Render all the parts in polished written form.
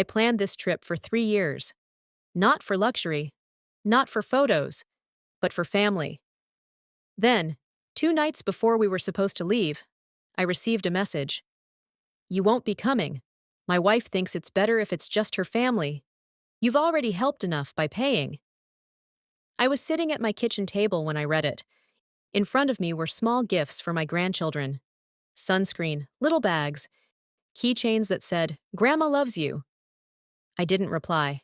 I planned this trip for 3 years. Not for luxury, not for photos, but for family. Then, 2 nights before we were supposed to leave, I received a message. You won't be coming. My wife thinks it's better if it's just her family. You've already helped enough by paying. I was sitting at my kitchen table when I read it. In front of me were small gifts for my grandchildren. Sunscreen, little bags, keychains that said, Grandma loves you. I didn't reply.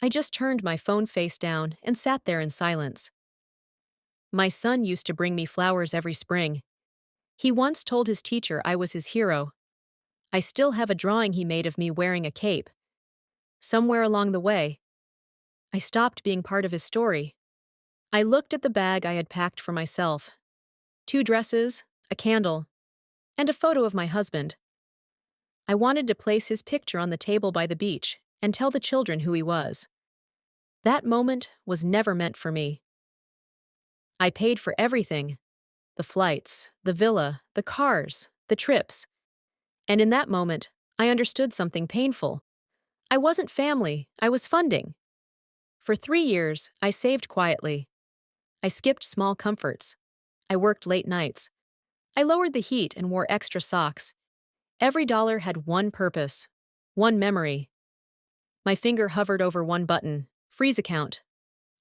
I just turned my phone face down and sat there in silence. My son used to bring me flowers every spring. He once told his teacher I was his hero. I still have a drawing he made of me wearing a cape. Somewhere along the way, I stopped being part of his story. I looked at the bag I had packed for myself. 2 dresses, a candle, and a photo of my husband. I wanted to place his picture on the table by the beach and tell the children who he was. That moment was never meant for me. I paid for everything: the flights, the villa, the cars, the trips. And in that moment, I understood something painful. I wasn't family, I was funding. For 3 years, I saved quietly. I skipped small comforts. I worked late nights. I lowered the heat and wore extra socks. Every dollar had one purpose, one memory. My finger hovered over one button: freeze account.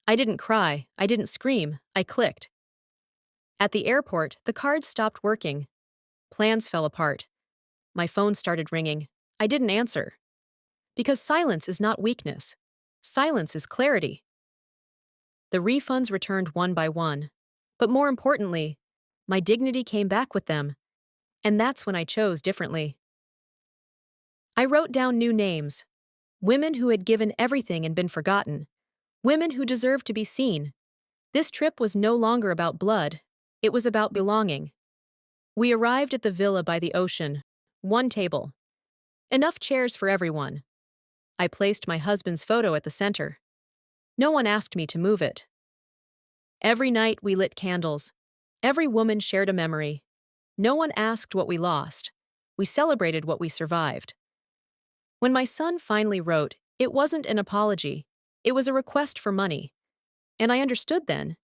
I didn't cry, I didn't scream, I clicked. At the airport, the card stopped working. Plans fell apart. My phone started ringing. I didn't answer. Because silence is not weakness. Silence is clarity. The refunds returned one by one. But more importantly, my dignity came back with them. And that's when I chose differently. I wrote down new names. Women who had given everything and been forgotten. Women who deserved to be seen. This trip was no longer about blood. It was about belonging. We arrived at the villa by the ocean. 1 table. Enough chairs for everyone. I placed my husband's photo at the center. No one asked me to move it. Every night we lit candles. Every woman shared a memory. No one asked what we lost. We celebrated what we survived. When my son finally wrote, it wasn't an apology. It was a request for money. And I understood then.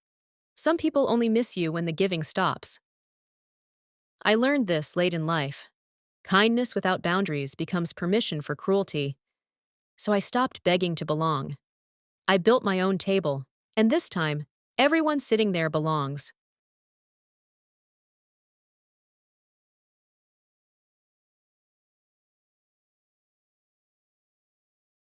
Some people only miss you when the giving stops. I learned this late in life. Kindness without boundaries becomes permission for cruelty. So I stopped begging to belong. I built my own table, and this time, everyone sitting there belongs.